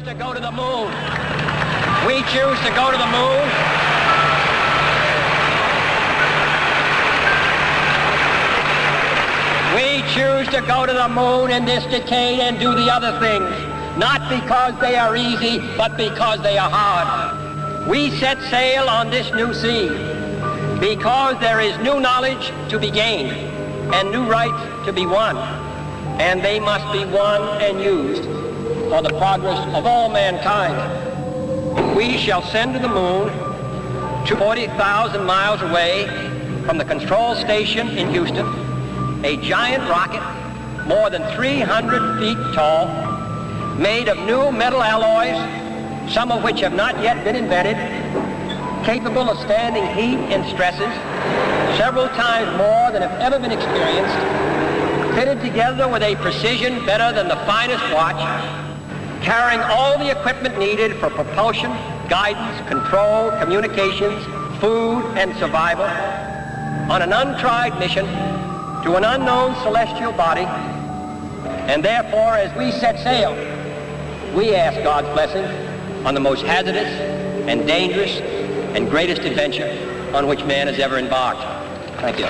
to go to the moon. We choose to go to the moon. We choose to go to the moon in this decade and do the other things, not because they are easy, but because they are hard. We set sail on this new sea because there is new knowledge to be gained and new rights to be won, and they must be won and used for the progress of all mankind. We shall send to the moon 40,000 miles away from the control station in Houston, a giant rocket more than 300 feet tall, made of new metal alloys, some of which have not yet been invented, capable of standing heat and stresses several times more than have ever been experienced, fitted together with a precision better than the finest watch, carrying all the equipment needed for propulsion, guidance, control, communications, food, and survival, on an untried mission to an unknown celestial body. And therefore, as we set sail, we ask God's blessing on the most hazardous and dangerous and greatest adventure on which man has ever embarked. Thank you.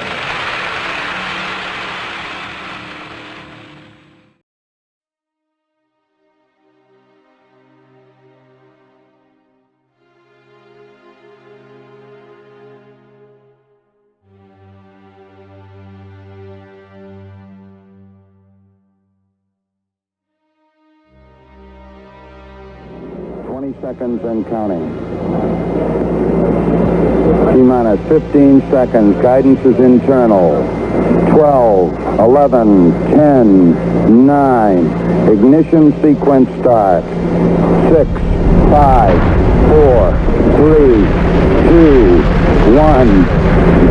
20 seconds and counting. T-minus 15 seconds. Guidance is internal. 12, 11, 10, 9. Ignition sequence start. 6, 5, 4, 3, 2, 1,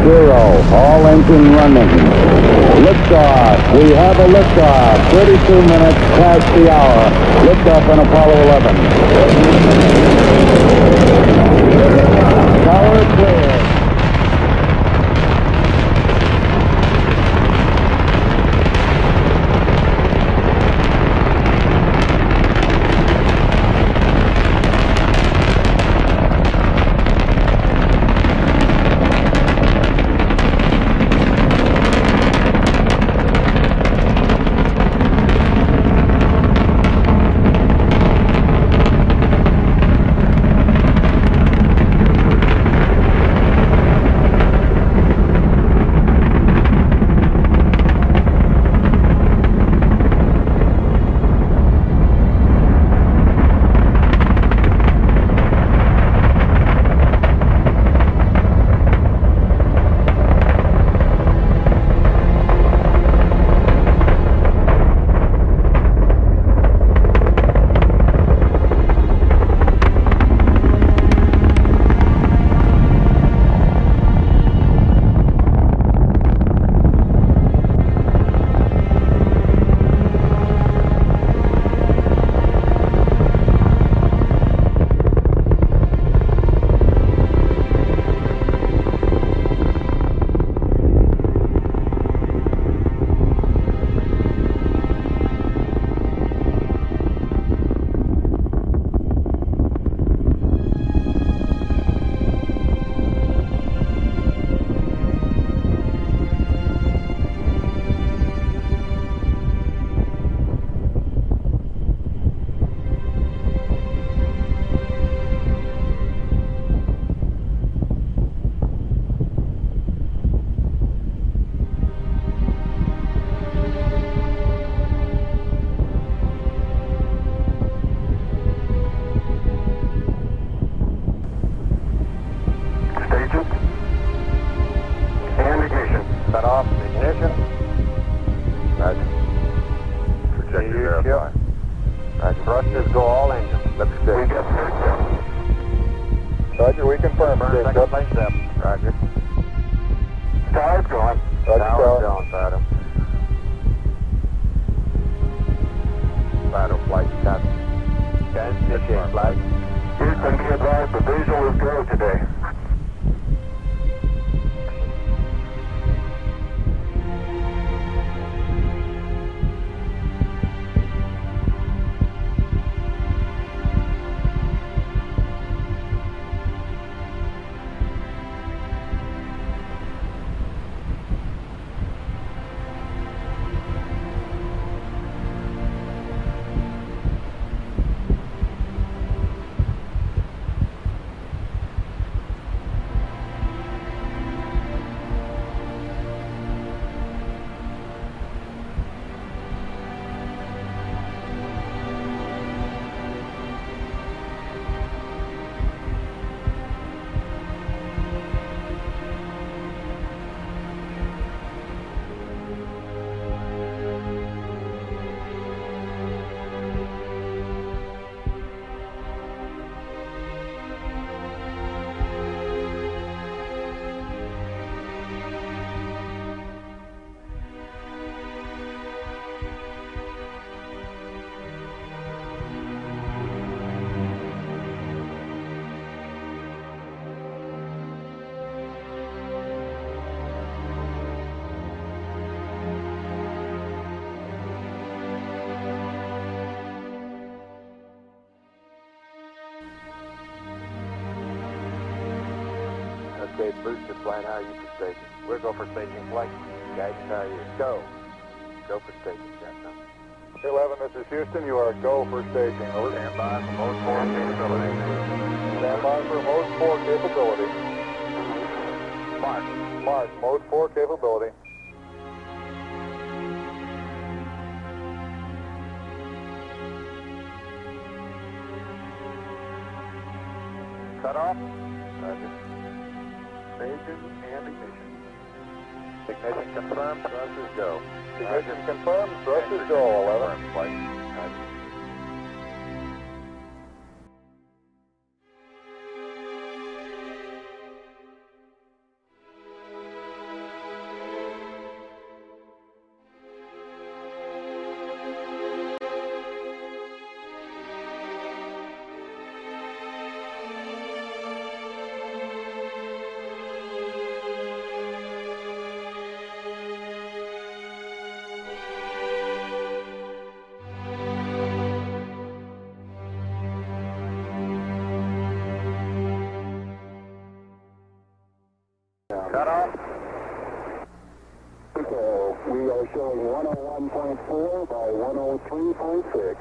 0. All engine running. Liftoff. We have a liftoff. 32 minutes past the hour. Liftoff on Apollo 11. Tower clear. Roger, we confirm. Second base up. Roger. Tower's going. Tower's going, Saturn. Saturn flight cut. Okay, flight. Houston, be advised the visual is go today. Okay, boosted flight, how are you for staging? We'll go for staging flight. Guidance, how are you? Go. Go for staging, Captain. 11, this is Houston. You are go for staging. Over. Stand by for mode 4 capability. Stand by for mode 4 capability. Mark. Mark, mode 4 capability. Cut off. Roger. Stages and ignition. Ignition confirmed, thrusters go. Ignition confirmed, thrusters go, 11. Flight. Roger. Cut off. So we are showing 101.4 by 103.6.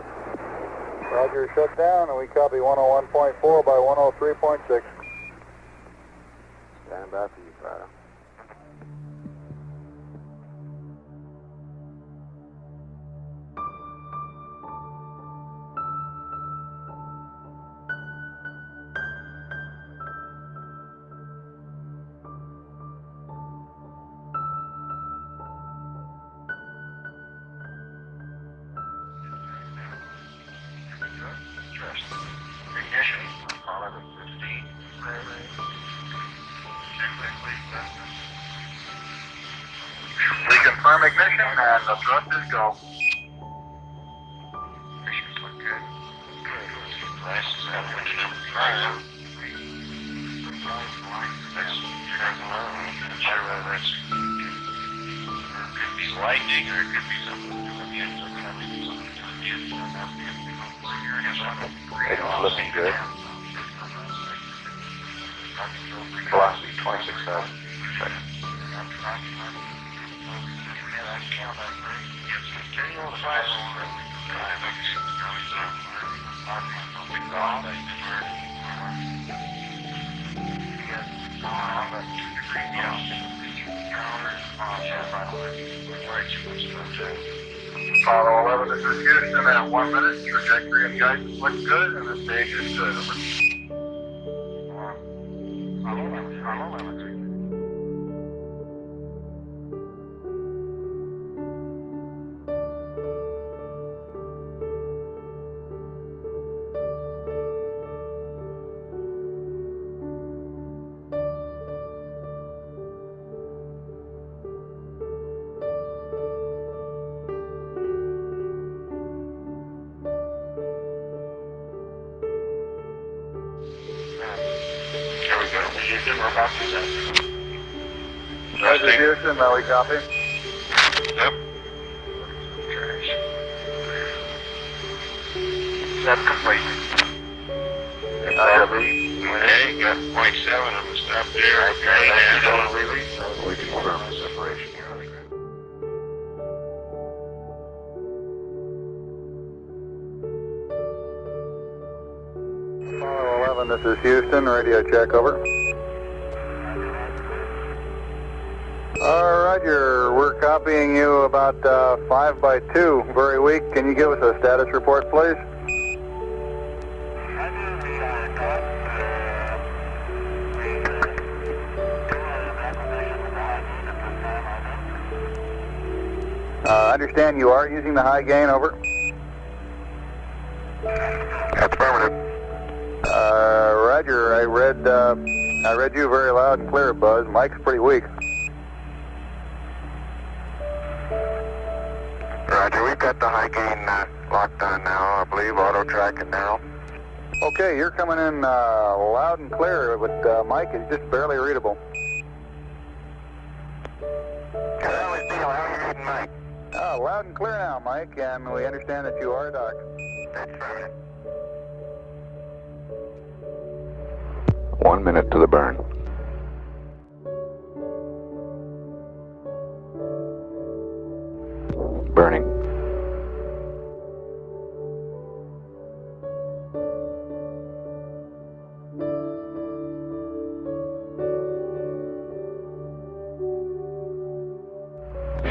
Roger, shut down, and we copy 101.4 by 103.6. Stand by for you, Prado. Ignition. 11:15. We confirm ignition and the thrusters go. Ignition's look good. Nice. Could be lightning or it could be something to the end of It's looking good. Velocity 26,000. Check. Apollo 11, this is Houston at 1 minute. Trajectory and guidance look good, and the stage is good. Here we go. Houston, we're about to set. Roger, Houston, now we copy. Yep. Set complete. Okay, got 0.7. I'm going to stop there. Okay, and release. We can confirm the separation here on the ground. Apollo 11, this is Houston. Radio check, over. Roger, we're copying you about 5 by 2, very weak. Can you give us a status report, please? I understand you are using the high gain, over. Affirmative. Roger, I read you very loud and clear, Buzz. Mike's pretty weak. Roger, we've got the high gain locked on now, I believe, auto tracking now. Okay, you're coming in loud and clear, but Mike is just barely readable. How are you reading, Mike? Loud and clear now, Mike, and we understand that you are a doc. That's right. 1 minute to the burn. burning.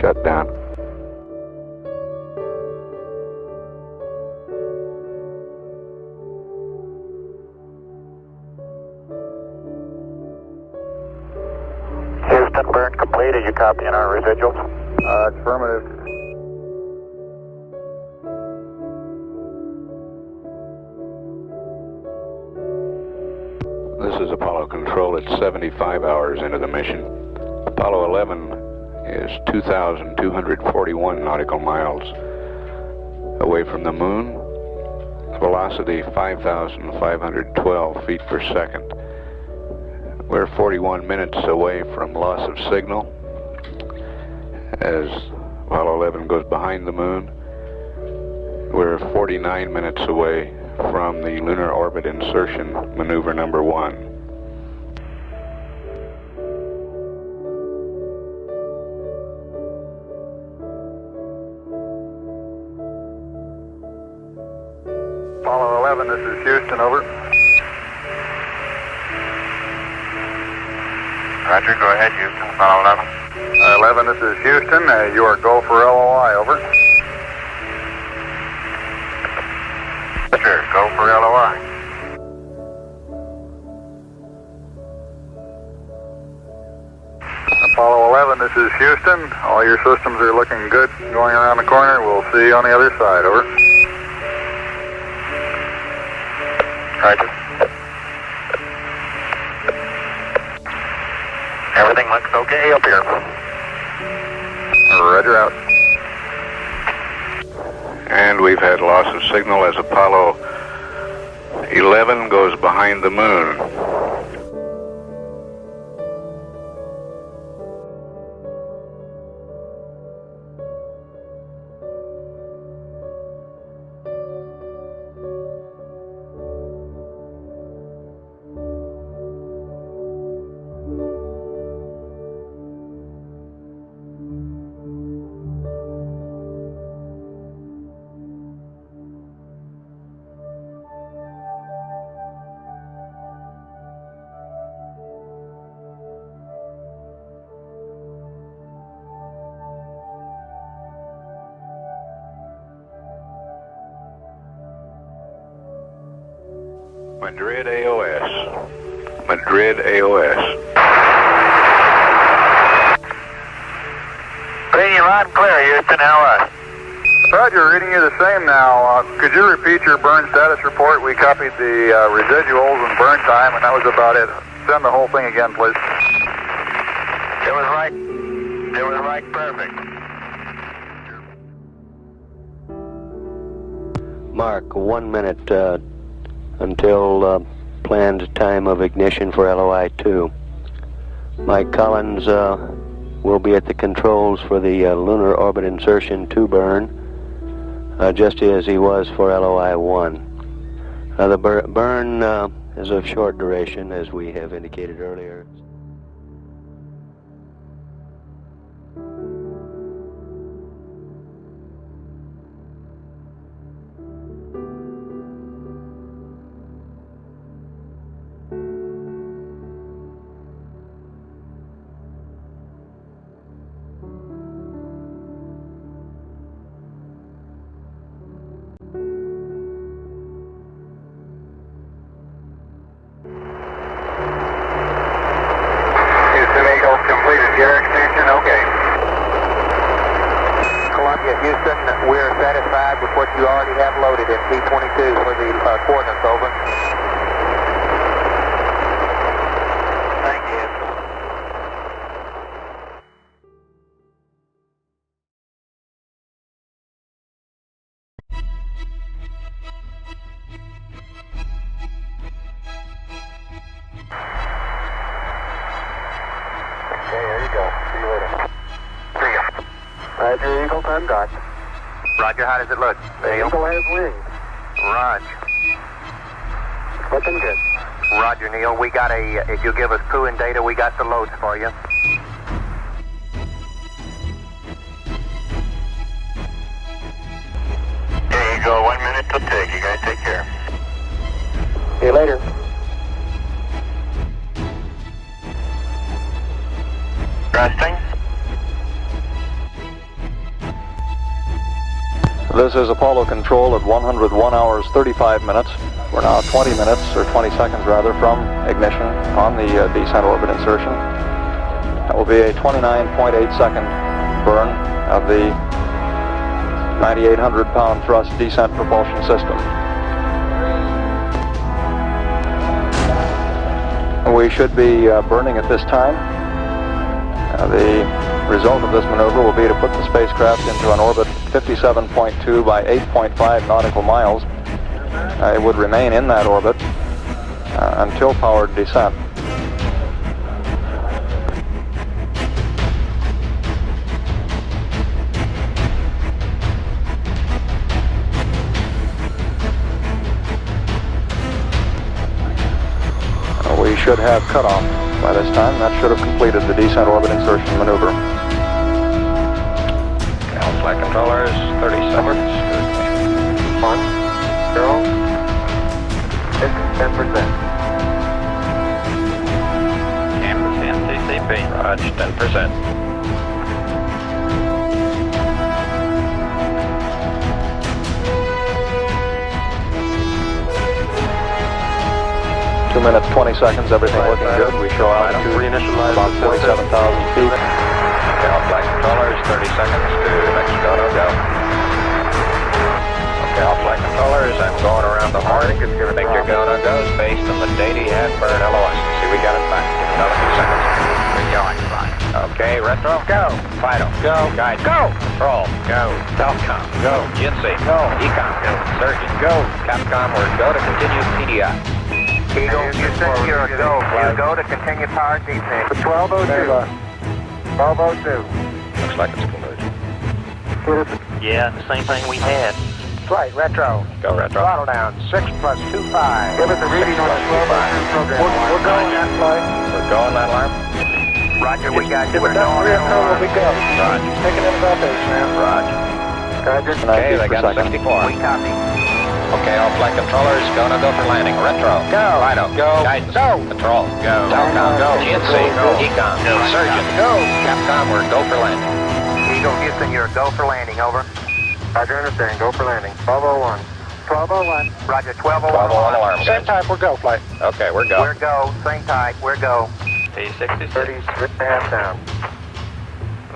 Shut down. Houston, burn complete. Are you copying our residuals? Affirmative. This is Apollo Control. It's 75 hours into the mission. Apollo 11 is 2,241 nautical miles away from the moon. Velocity 5,512 feet per second. We're 41 minutes away from loss of signal as Apollo 11 goes behind the moon. We're 49 minutes away from the lunar orbit insertion maneuver number 1. Apollo 11, this is Houston, over. Roger, go ahead, Houston. Apollo 11. 11, this is Houston. You are go for LOI, over. Roger, go for LOI. Apollo 11, this is Houston. All your systems are looking good going around the corner. We'll see you on the other side, over. Roger. Everything looks okay up here. Roger, out. And we've had loss of signal as Apollo 11 goes behind the moon. Madrid AOS. Madrid AOS. Reading you loud and clear, Houston. How are Roger, reading you the same now. Could you repeat your burn status report? We copied the residuals and burn time, and that was about it. Send the whole thing again, please. It was right. It was right perfect. Mark, 1 minute until planned time of ignition for LOI 2. Mike Collins will be at the controls for the lunar orbit insertion 2 burn, just as he was for LOI 1. The burn is of short duration, as we have indicated earlier. Houston, we're satisfied with what you already have loaded in P22 for the coordinates, over. Thank you. Okay, there you go. See you later. See ya. Roger, Eagle, time dot. Roger, how does it look? Neil? Eagle has wings. Roger. Looking good. Roger, Neil. We got if you give us crew and data, we got the loads for you. go. 1 minute till take. You guys take care. See you later. Resting. This is Apollo Control at 101 hours 35 minutes. We're now 20 minutes, or 20 seconds rather, from ignition on the descent orbit insertion. That will be a 29.8 second burn of the 9,800 pound thrust descent propulsion system. We should be burning at this time. The result of this maneuver will be to put the spacecraft into an orbit 57.2 by 8.5 nautical miles. It would remain in that orbit until powered descent. We should have cutoff by this time. That should have completed the descent orbit insertion maneuver. Flight controllers, 30 seconds. 1, 0, 10%. 10% TCP. Roger, 10%. 2 minutes, 20 seconds, everything looking good. We show altitude about 47,000 feet. Okay, all flight controllers, 30 seconds to next go, no go. Okay, all flight controllers, I'm going around the horn. Make your go, no goes based on the data you had for an LOS. See, we got it back. Give me another few seconds. We're going, fine. Okay, retro, go. Fido, go. Guide, go. Control, go. Telcom, go. GNC, go. Econ, go. Surgeon, go. Capcom, we're go to continue PDI. Eagle, you said you're a go. You go to continue power descent. 1202. 1202. Looks like it's concluded. Yeah, the same thing we had. Flight, retro. Go retro. Throttle down, 6 plus 25. Give us a reading on the 1202 program. We're going that flight. We're going that alarm. Roger, we got you. We're going that alarm. We go. Roger. Taking in about 8, man. Roger. Roger. Okay, they got 64. We copy. Okay, all flight controllers, go for landing. Retro, go. Fido, go. Guidance, go. Control, go. Telcom, go. GNC, go. Econ, go. Surgeon, go. Capcom, we're go for landing. Eagle Houston, you're a go for landing, over. Roger, understand, go for landing. 1201. 1201. Roger, 1201. 1201 alarm. Same type, we're go, flight. Okay, we're go. We're go, same type, we're go. T66. 30.5 down.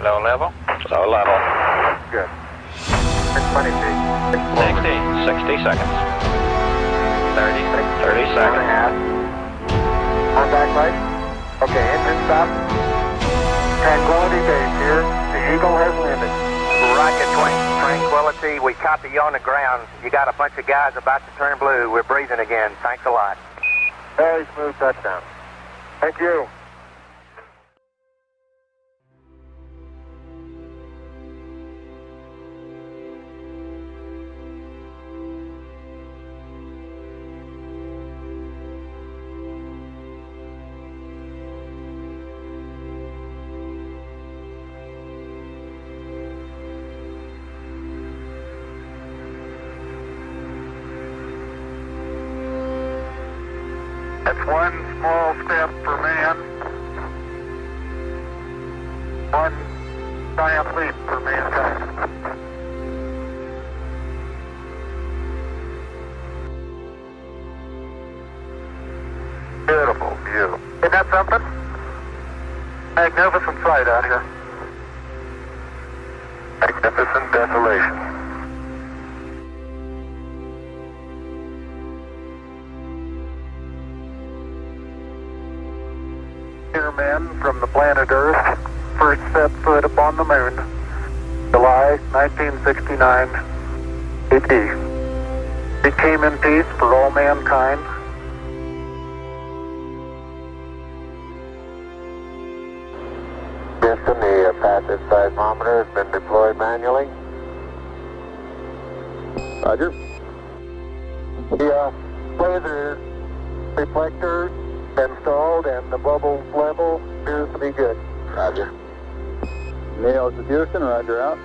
Low level? Low level. Good. 620 feet. 60 seconds. 30 seconds. 1.5. On back right. Okay, engine stop. Tranquility base here. The Eagle has landed. Roger, Tranquility. We copy you on the ground. You got a bunch of guys about to turn blue. We're breathing again. Thanks a lot. Very smooth touchdown. Thank you. That's one small step for man, one giant leap for mankind. Beautiful view. Isn't that something? Magnificent sight out here. Magnificent desolation. Men from the planet Earth first set foot upon the moon, July 1969 AD. It came in peace for all mankind. Houston, the passive seismometer has been deployed manually. Roger. The laser reflector installed and the bubble level appears to be good. Roger. Neil to Houston, roger out.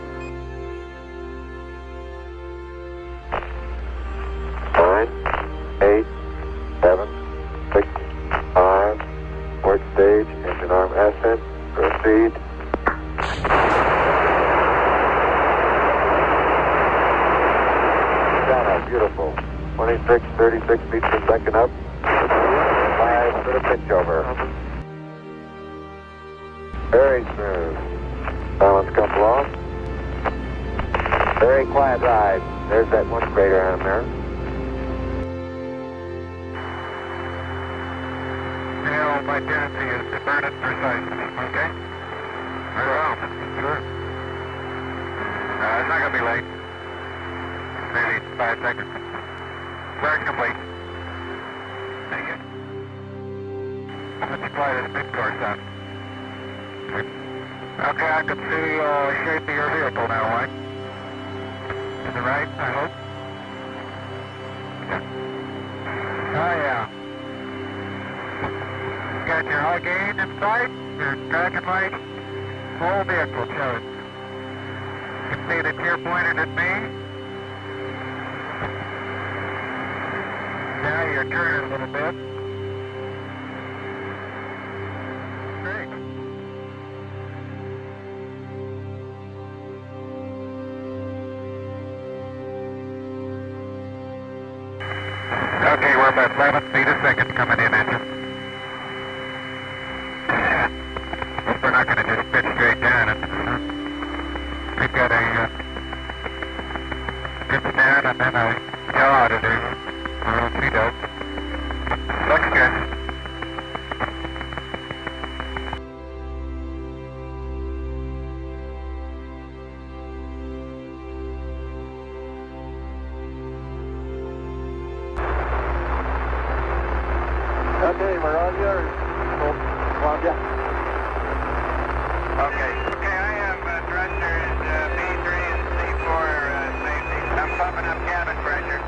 8, 7, 6, 5, port stage, engine arm ascent, proceed. Beautiful. 26, 36 feet per second up. 5 foot of pitch over. Very smooth. Balance couple off. Very quiet ride. There's that one crater on there. Tail by tendency is to burn it precisely. Okay? Very well. Sure. It's not going to be late. Maybe 5 seconds. Clearing complete. Thank you. Let's apply this mid-course out. Okay, I can see shape of your vehicle now, White. To the right, I hope. Yeah. Oh, yeah. Got your high gain in sight, your tracking light, whole vehicle shows. You can see the gear pointed at me. Now you're turning a little bit. Great. Okay, we're about 11 feet a second coming in engine. Hope we're not going to just pitch straight down it. We've got a good stand and then a yaw to do. Looks good. Okay, we're on yours. Columbia. Okay, I have thrusters B3 and C4 safety. I'm pumping up cabin pressure.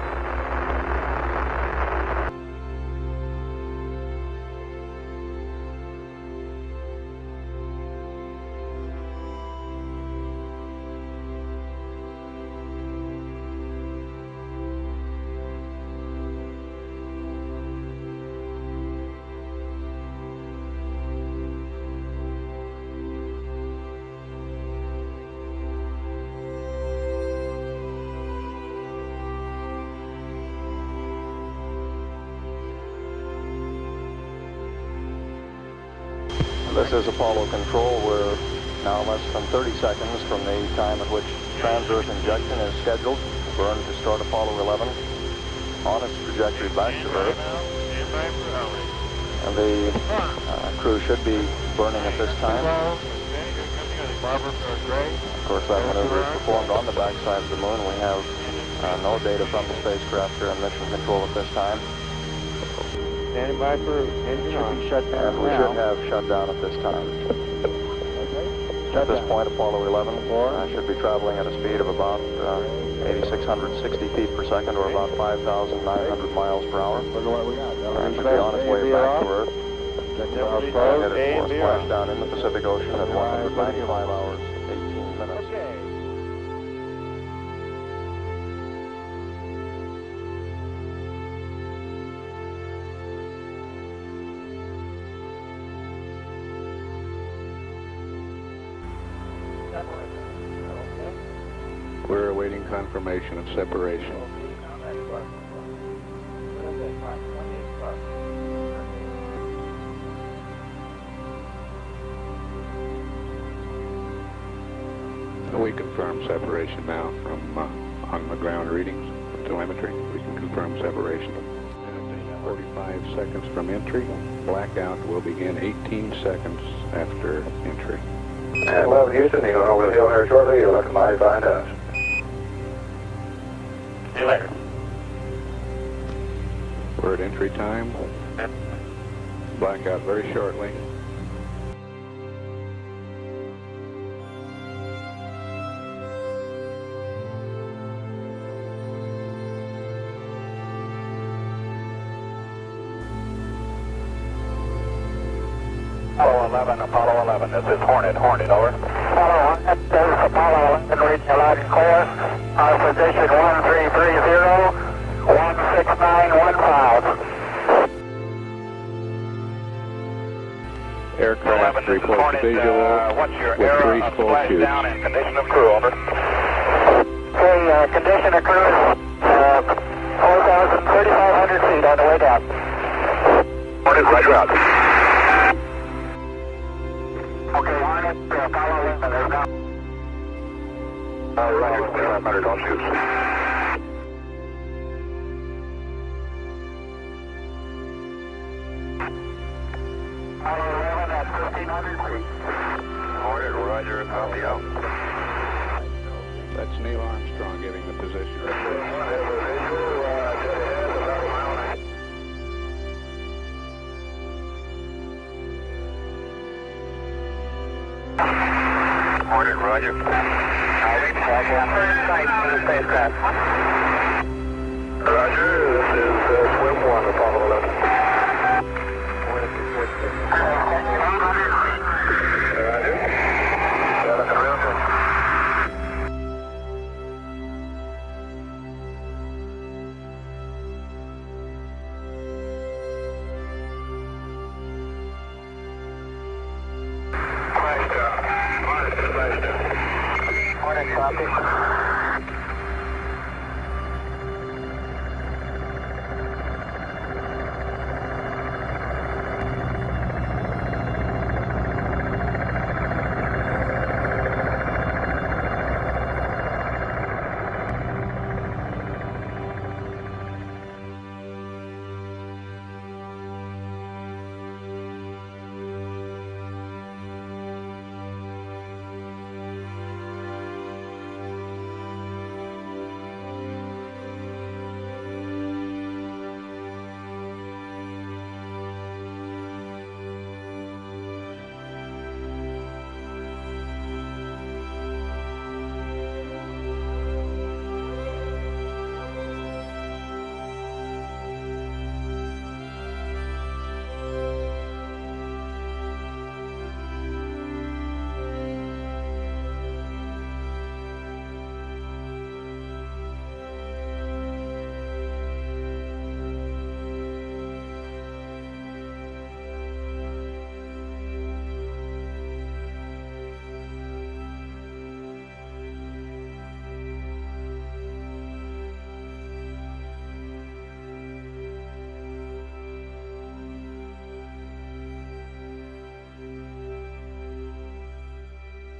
This is Apollo Control. We're now less than 30 seconds from the time at which transverse injection is scheduled. Burn to start Apollo 11 on its trajectory back to Earth. And the crew should be burning at this time. Of course, that maneuver is performed on the backside of the moon. We have no data from the spacecraft here in mission control at this time. Standing by for engine on. And we should have shut down at this time. At this point, Apollo 11 should be traveling at a speed of about 8,660 feet per second, or about 5,900 miles per hour. And should be on its way back to Earth. Headed for a splashdown in the Pacific Ocean at 195 hours, 18 minutes. We're awaiting confirmation of separation. We confirm separation now from on the ground readings from telemetry. We can confirm separation. 45 seconds from entry. Blackout will begin 18 seconds after entry. And 11 Houston, you're going over the hill here shortly. You're looking mighty fine to us. See you later. We're at entry time. Blackout very shortly. Apollo 11, this is Hornet, over. Apollo 1, this is Apollo 11, reading you loud and clear. Our position 1330, Aircraft reports visual what's your with error 3 of full shoots. splashdown and condition of crew, over. Okay, condition of crew, 3,500 feet on the way down. Morning, roger out. Okay, follow him, and there's now. Roger, 2,500 on shoots. Follow 11 at 1,500 feet. Morning, roger, copy out. That's Neil Armstrong giving the position report. Morning, roger. Sight for the spacecraft. Roger, this is swim 1, Apollo 11. Roger. Morning, copy.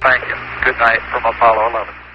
Thank you. Good night from Apollo 11.